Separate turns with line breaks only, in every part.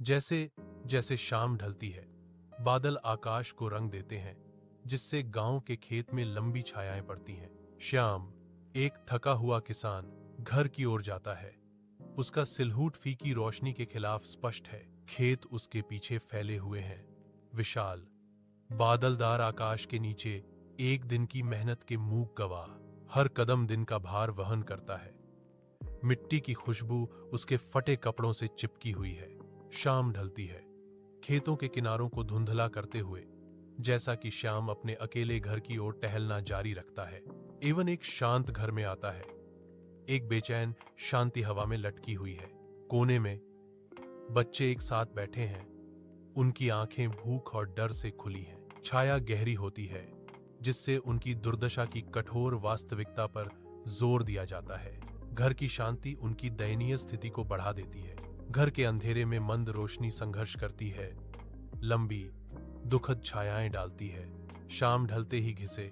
जैसे जैसे शाम ढलती है, बादल आकाश को रंग देते हैं, जिससे गांव के खेत में लंबी छायाएं पड़ती हैं। श्याम, एक थका हुआ किसान, घर की ओर जाता है। उसका सिलहूट फीकी रोशनी के खिलाफ स्पष्ट है। खेत उसके पीछे फैले हुए हैं, विशाल, बादलदार आकाश के नीचे एक दिन की मेहनत के मूक गवाह। हर कदम दिन का भार वहन करता है। मिट्टी की खुशबू उसके फटे कपड़ों से चिपकी हुई है। शाम ढलती है, खेतों के किनारों को धुंधला करते हुए, जैसा कि श्याम अपने अकेले घर की ओर टहलना जारी रखता है। एवन एक शांत घर में आता है। एक बेचैन शांति हवा में लटकी हुई है। कोने में बच्चे एक साथ बैठे हैं। उनकी आंखें भूख और डर से खुली हैं। छाया गहरी होती है, जिससे उनकी दुर्दशा की कठोर वास्तविकता पर जोर दिया जाता है। घर की शांति उनकी दयनीय स्थिति को बढ़ा देती है। घर के अंधेरे में मंद रोशनी संघर्ष करती है, लंबी दुखद छायाएं डालती है। शाम ढलते ही घिसे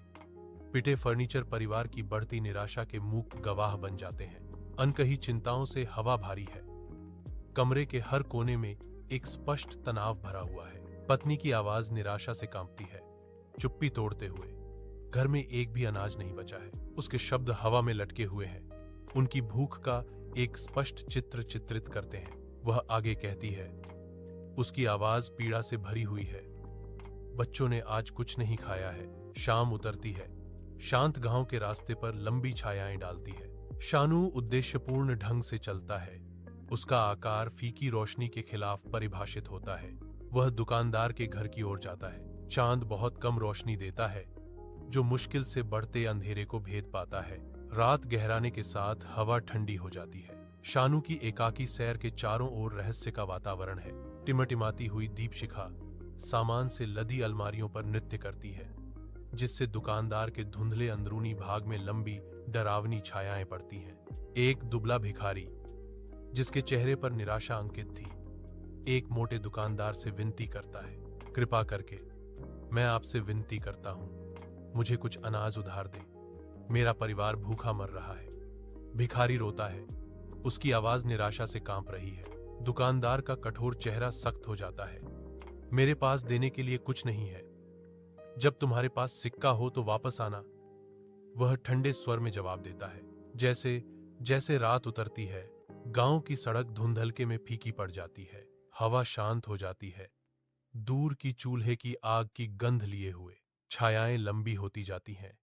पिटे फर्नीचर परिवार की बढ़ती निराशा के मूक गवाह बन जाते हैं। अनकही चिंताओं से हवा भारी है। कमरे के हर कोने में एक स्पष्ट तनाव भरा हुआ है। पत्नी की आवाज निराशा से कांपती है, चुप्पी तोड़ते हुए। घर में एक भी अनाज नहीं बचा है। उसके शब्द हवा में लटके हुए हैं, उनकी भूख का एक स्पष्ट चित्र चित्रित करते हैं। वह आगे कहती है, उसकी आवाज पीड़ा से भरी हुई है, बच्चों ने आज कुछ नहीं खाया है। शाम उतरती है, शांत गांव के रास्ते पर लंबी छायाएं डालती है। शानू उद्देश्यपूर्ण ढंग से चलता है। उसका आकार फीकी रोशनी के खिलाफ परिभाषित होता है। वह दुकानदार के घर की ओर जाता है। चांद बहुत कम रोशनी देता है, जो मुश्किल से बढ़ते अंधेरे को भेद पाता है। रात गहराने के साथ हवा ठंडी हो जाती है। शानू की एकाकी सैर के चारों ओर रहस्य का वातावरण है। टिमटिमाती हुई दीपशिखा सामान से लदी अलमारियों पर नृत्य करती है, जिससे दुकानदार के धुंधले अंदरूनी भाग में लंबी डरावनी छायाएं पड़ती हैं। एक दुबला भिखारी, जिसके चेहरे पर निराशा अंकित थी, एक मोटे दुकानदार से विनती करता है, कृपा करके मैं आपसे विनती करता हूं, मुझे कुछ अनाज उधार दें, मेरा परिवार भूखा मर रहा है। भिखारी रोता है, उसकी आवाज निराशा से कांप रही है। दुकानदार का कठोर चेहरा सख्त हो जाता है। मेरे पास देने के लिए कुछ नहीं है, जब तुम्हारे पास सिक्का हो तो वापस आना, वह ठंडे स्वर में जवाब देता है। जैसे जैसे रात उतरती है, गांव की सड़क धुंधलके में फीकी पड़ जाती है। हवा शांत हो जाती है। दूर की चूल्हे की आग की गंध लिए हुए छायाएं लंबी होती जाती हैं,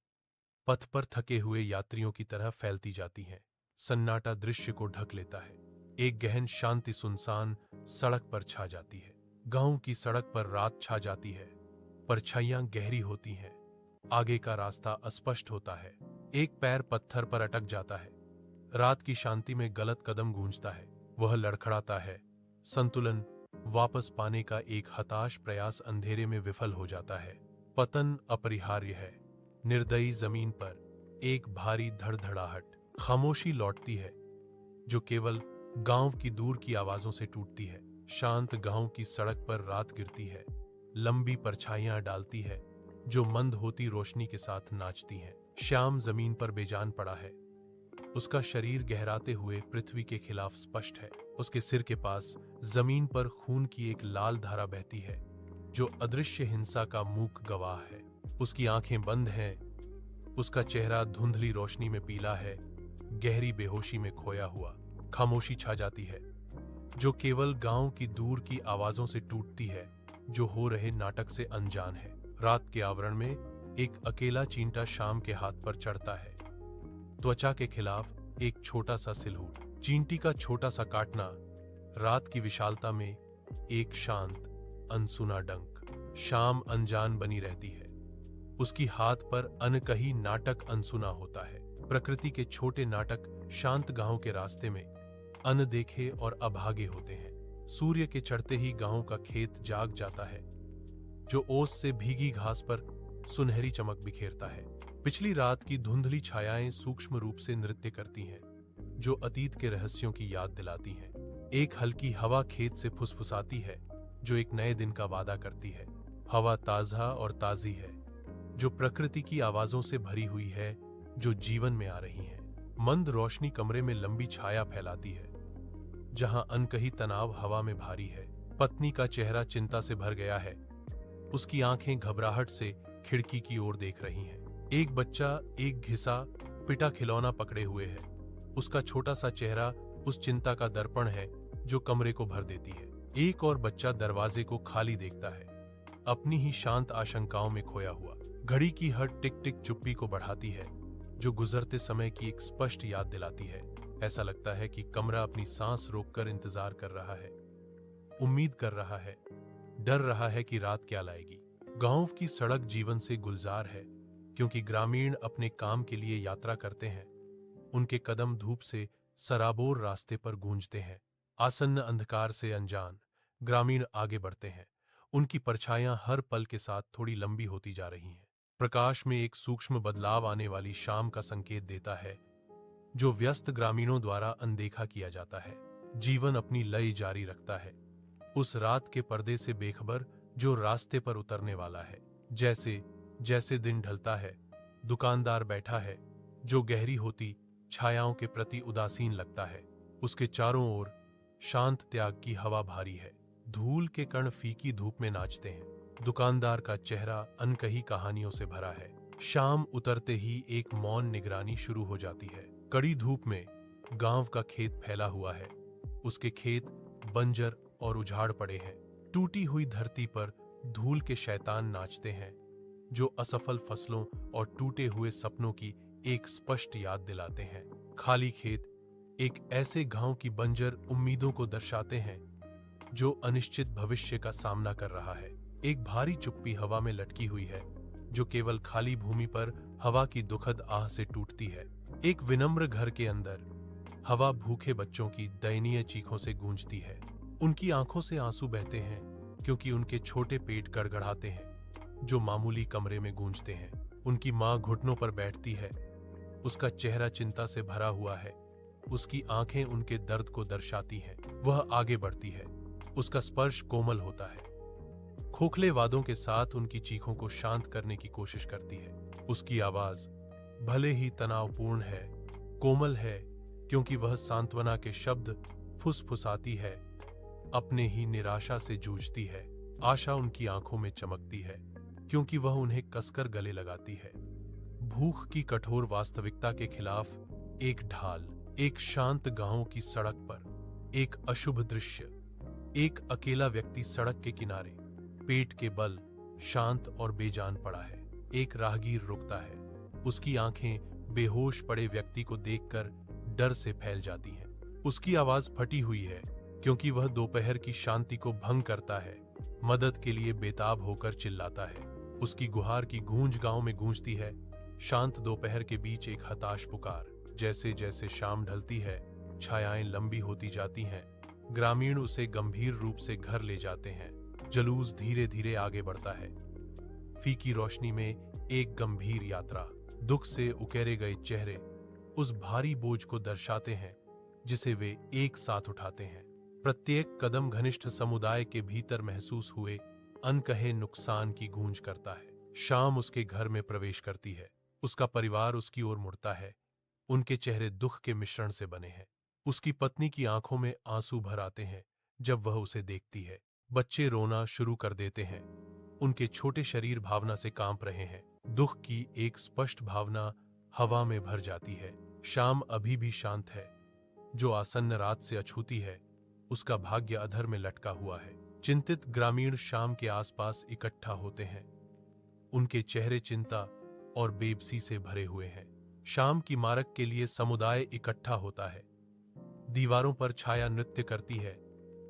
पथ पर थके हुए यात्रियों की तरह फैलती जाती हैं। सन्नाटा दृश्य को ढक लेता है। एक गहन शांति सुनसान सड़क पर छा जाती है। गांव की सड़क पर रात छा जाती है। परछाइयां गहरी होती हैं। आगे का रास्ता अस्पष्ट होता है। एक पैर पत्थर पर अटक जाता है। रात की शांति में गलत कदम गूंजता है। वह लड़खड़ाता है। संतुलन वापस पाने का एक हताश प्रयास अंधेरे में विफल हो जाता है। पतन अपरिहार्य है। निर्दयी जमीन पर एक भारी धड़धड़ाहट, खामोशी लौटती है, जो केवल गांव की दूर की आवाजों से टूटती है। शांत गांव की सड़क पर रात गिरती है, लंबी परछाइयां डालती है, जो मंद होती रोशनी के साथ नाचती हैं। श्याम जमीन पर बेजान पड़ा है। उसका शरीर गहराते हुए पृथ्वी के खिलाफ स्पष्ट है। उसके सिर के पास जमीन पर खून की एक लाल धारा बहती है, जो अदृश्य हिंसा का मूक गवाह है। उसकी आंखें बंद हैं। उसका चेहरा धुंधली रोशनी में पीला है, गहरी बेहोशी में खोया हुआ। खामोशी छा जाती है, जो केवल गांव की दूर की आवाजों से टूटती है, जो हो रहे नाटक से अनजान है। रात के आवरण में एक अकेला चींटा शाम के हाथ पर चढ़ता है। त्वचा के खिलाफ एक छोटा सा सिलहूट, चींटी का छोटा सा काटना, रात की विशालता में एक शांत अनसुना डंक। शाम अनजान बनी रहती है। उसकी हाथ पर अनकही नाटक अनसुना होता है। प्रकृति के छोटे नाटक शांत गांव के रास्ते में अनदेखे और अभागे होते हैं। सूर्य के चढ़ते ही गांव का खेत जाग जाता है, जो ओस से भीगी घास पर सुनहरी चमक बिखेरता है। पिछली रात की धुंधली छायाएं सूक्ष्म रूप से नृत्य करती हैं, जो अतीत के रहस्यों की याद दिलाती हैं। एक हल्की हवा खेत से फुसफुसाती है, जो एक नए दिन का वादा करती है। हवा ताजा और ताजी है, जो प्रकृति की आवाजों से भरी हुई है, जो जीवन में आ रही है। मंद रोशनी कमरे में लंबी छाया फैलाती है, जहां अनकही तनाव हवा में भारी है। पत्नी का चेहरा चिंता से भर गया है। उसकी आंखें घबराहट से खिड़की की ओर देख रही हैं। एक बच्चा एक घिसा पिटा खिलौना पकड़े हुए है। उसका छोटा सा चेहरा उस चिंता का दर्पण है जो कमरे को भर देती है। एक और बच्चा दरवाजे को खाली देखता है, अपनी ही शांत आशंकाओं में खोया हुआ। घड़ी की हर टिक टिक चुप्पी को बढ़ाती है, जो गुजरते समय की एक स्पष्ट याद दिलाती है। ऐसा लगता है कि कमरा अपनी सांस रोककर इंतजार कर रहा है, उम्मीद कर रहा है, डर रहा है कि रात क्या लाएगी। गांव की सड़क जीवन से गुलजार है, क्योंकि ग्रामीण अपने काम के लिए यात्रा करते हैं। उनके कदम धूप से सराबोर रास्ते पर गूंजते हैं। आसन्न अंधकार से अनजान ग्रामीण आगे बढ़ते हैं। उनकी परछाइयां हर पल के साथ थोड़ी लंबी होती जा रही हैं। प्रकाश में एक सूक्ष्म बदलाव आने वाली शाम का संकेत देता है, जो व्यस्त ग्रामीणों द्वारा अनदेखा किया जाता है। जीवन अपनी लय जारी रखता है, उस रात के पर्दे से बेखबर जो रास्ते पर उतरने वाला है। जैसे जैसे दिन ढलता है, दुकानदार बैठा है, जो गहरी होती छायाओं के प्रति उदासीन लगता है। उसके चारों ओर शांत त्याग की हवा भारी है। धूल के कण फीकी धूप में नाचते हैं। दुकानदार का चेहरा अनकही कहानियों से भरा है। शाम उतरते ही एक मौन निगरानी शुरू हो जाती है। कड़ी धूप में गांव का खेत फैला हुआ है। उसके खेत बंजर और उजाड़ पड़े हैं। टूटी हुई धरती पर धूल के शैतान नाचते हैं, जो असफल फसलों और टूटे हुए सपनों की एक स्पष्ट याद दिलाते हैं। खाली खेत एक ऐसे गांव की बंजर उम्मीदों को दर्शाते हैं, जो अनिश्चित भविष्य का सामना कर रहा है। एक भारी चुप्पी हवा में लटकी हुई है, जो केवल खाली भूमि पर हवा की दुखद आह से टूटती है। एक विनम्र घर के अंदर हवा भूखे बच्चों की दयनीय चीखों से गूंजती है। उनकी आंखों से आंसू बहते हैं, क्योंकि उनके छोटे पेट गड़गड़ाते हैं, जो मामूली कमरे में गूंजते हैं। उनकी मां घुटनों पर बैठती है। उसका चेहरा चिंता से भरा हुआ है। उसकी आंखें उनके दर्द को दर्शाती हैं। वह आगे बढ़ती है। उसका स्पर्श कोमल होता है। खोखले वादों के साथ उनकी चीखों को शांत करने की कोशिश करती है। उसकी आवाज भले ही तनावपूर्ण है, कोमल है, क्योंकि वह सांत्वना के शब्द फुसफुसाती है, अपने ही निराशा से जूझती है। आशा उनकी आंखों में चमकती है, क्योंकि वह उन्हें कसकर गले लगाती है। भूख की कठोर वास्तविकता के खिलाफ एक ढाल। एक शांत गांव की सड़क पर एक अशुभ दृश्य। एक अकेला व्यक्ति सड़क के किनारे पेट के बल शांत और बेजान पड़ा है। एक राहगीर रुकता है। उसकी आंखें बेहोश पड़े व्यक्ति को देखकर डर से फैल जाती हैं। उसकी आवाज फटी हुई है, क्योंकि वह दोपहर की शांति को भंग करता है। मदद के लिए बेताब होकर चिल्लाता है। उसकी गुहार की गूंज गांव में गूंजती है। शांत दोपहर के बीच एक हताश पुकार। जैसे जैसे शाम ढलती है, छायाएं लंबी होती जाती हैं। ग्रामीण उसे गंभीर रूप से घर ले जाते हैं। जलूस धीरे धीरे आगे बढ़ता है। फीकी रोशनी में एक गंभीर यात्रा। दुख से उकेरे गए चेहरे उस भारी बोझ को दर्शाते हैं, जिसे वे एक साथ उठाते हैं। प्रत्येक कदम घनिष्ठ समुदाय के भीतर महसूस हुए अनकहे नुकसान की गूंज करता है। शाम उसके घर में प्रवेश करती है। उसका परिवार उसकी ओर मुड़ता है। उनके चेहरे दुख के मिश्रण से बने हैं। उसकी पत्नी की आंखों में आंसू भर आते हैं जब वह उसे देखती है। बच्चे रोना शुरू कर देते हैं। उनके छोटे शरीर भावना से कांप रहे हैं। दुख की एक स्पष्ट भावना हवा में भर जाती है। शाम अभी भी शांत है, जो आसन्न रात से अछूती है। उसका भाग्य अधर में लटका हुआ है। चिंतित ग्रामीण शाम के आसपास इकट्ठा होते हैं। उनके चेहरे चिंता और बेबसी से भरे हुए हैं। शाम की मारक के लिए समुदाय इकट्ठा होता है। दीवारों पर छाया नृत्य करती है,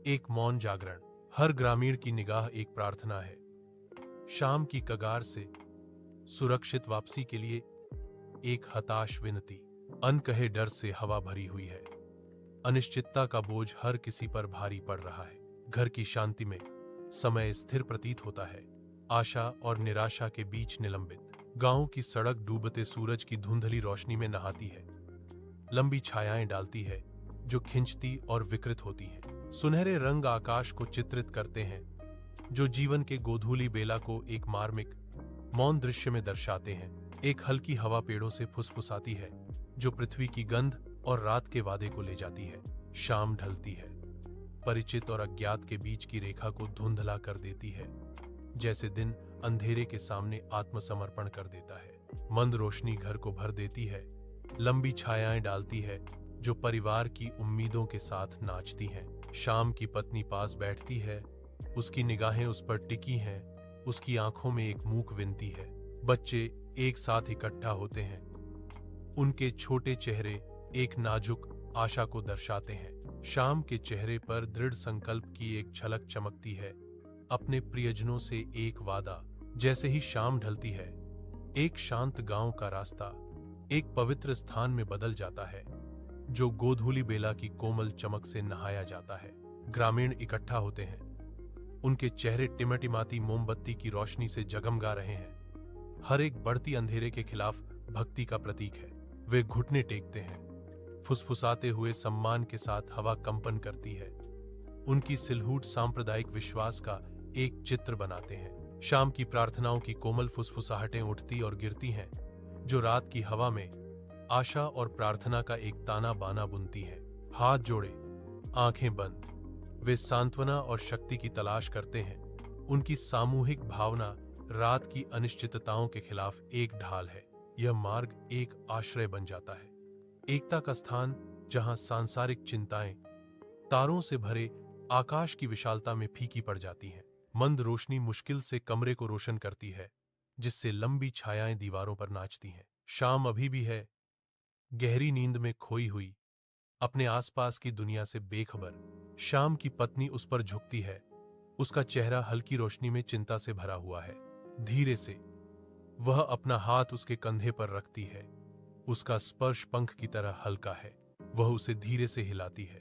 एक मौन जागरण। हर ग्रामीण की निगाह एक प्रार्थना है। शाम की कगार से सुरक्षित वापसी के लिए एक हताश विनती। अनकहे डर से हवा भरी हुई है। अनिश्चितता का बोझ हर किसी पर भारी पड़ रहा है। घर की शांति में समय स्थिर प्रतीत होता है, आशा और निराशा के बीच निलंबित। गांव की सड़क डूबते सूरज की धुंधली रोशनी में नहाती है। लंबी छायाएं डालती है, जो खिंचती और विकृत होती हैं। सुनहरे रंग आकाश को चित्रित करते हैं, जो जीवन के गोधूली बेला को एक मार्मिक मौन दृश्य में दर्शाते हैं। एक हल्की हवा पेड़ों से फुसफुसाती है, जो पृथ्वी की गंध और रात के वादे को ले जाती है। शाम ढलती है। परिचित और अज्ञात के बीच की रेखा को धुंधला कर देती है, जैसे दिन अंधेरे के सामने आत्मसमर्पण कर देता है। मंद रोशनी घर को भर देती है, लंबी छायाएं डालती है जो परिवार की उम्मीदों के साथ नाचती हैं। शाम की पत्नी पास बैठती है, उसकी निगाहें उस पर टिकी हैं, उसकी आंखों में एक मूक विनती है। बच्चे एक साथ इकट्ठा होते हैं, उनके छोटे चेहरे एक नाजुक आशा को दर्शाते हैं। शाम के चेहरे पर दृढ़ संकल्प की एक झलक चमकती है, अपने प्रियजनों से एक वादा। जैसे ही शाम ढलती है, एक शांत गांव का रास्ता एक पवित्र स्थान में बदल जाता है, जो गोधूली बेला की कोमल चमक से नहाया जाता है। ग्रामीण इकट्ठा होते हैं, उनके चेहरे टिमटिमाती मोमबत्ती की रोशनी से जगमगा रहे हैं। हर एक बढ़ती अंधेरे के खिलाफ भक्ति का प्रतीक है। वे घुटने टेकते हैं, फुसफुसाते हुए सम्मान के साथ हवा कंपन करती है। उनकी सिलहूट सांप्रदायिक विश्वास का एक चित्र बनाते हैं। शाम की प्रार्थनाओं की कोमल फुसफुसाहटें उठती और गिरती हैं, जो रात की हवा में आशा और प्रार्थना का एक ताना बाना बुनती हैं। हाथ जोड़े, आंखें बंद, वे सांत्वना और शक्ति की तलाश करते हैं। उनकी सामूहिक भावना रात की अनिश्चितताओं के खिलाफ एक ढाल है। यह मार्ग एक आश्रय बन जाता है, एकता का स्थान जहां सांसारिक चिंताएं तारों से भरे आकाश की विशालता में फीकी पड़ जाती हैं। मंद रोशनी मुश्किल से कमरे को रोशन करती है, जिससे लंबी छायाएं दीवारों पर नाचती हैं। शाम अभी भी है, गहरी नींद में खोई हुई, अपने आसपास की दुनिया से बेखबर। शाम की पत्नी उस पर झुकती है, उसका चेहरा हल्की रोशनी में चिंता से भरा हुआ है। धीरे से वह अपना हाथ उसके कंधे पर रखती है, उसका स्पर्श पंख की तरह हल्का है। वह उसे धीरे से हिलाती है,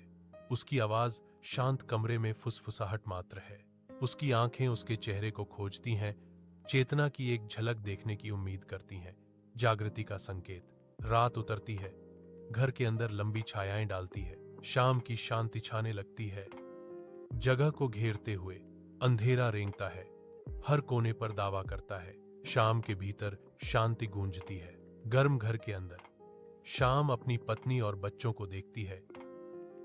उसकी आवाज शांत कमरे में फुसफुसाहट मात्र है। उसकी आंखें उसके चेहरे को खोजती हैं, चेतना की एक झलक देखने की उम्मीद करती हैं। जागृति का संकेत। रात उतरती है, घर के अंदर लंबी छायाएं डालती है। शाम की शांति छाने लगती है, जगह को घेरते हुए अंधेरा रेंगता है, हर कोने पर दावा करता है। शाम के भीतर शांति गूंजती है। गर्म घर के अंदर शाम अपनी पत्नी और बच्चों को देखती है।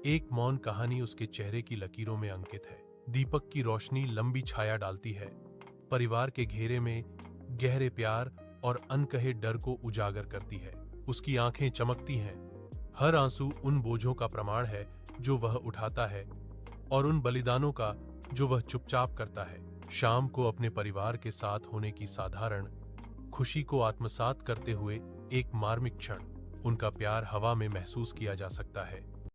एक मौन कहानी उसके चेहरे की लकीरों में अंकित है। दीपक की रोशनी लंबी छाया डालती है, परिवार के घेरे में गहरे प्यार और अनकहे डर को उजागर करती है। उसकी आंखें चमकती हैं, हर आंसू उन बोझों का प्रमाण है जो वह उठाता है और उन बलिदानों का जो वह चुपचाप करता है। शाम को अपने परिवार के साथ होने की साधारण खुशी को आत्मसात करते हुए एक मार्मिक क्षण, उनका प्यार हवा में महसूस किया जा सकता है।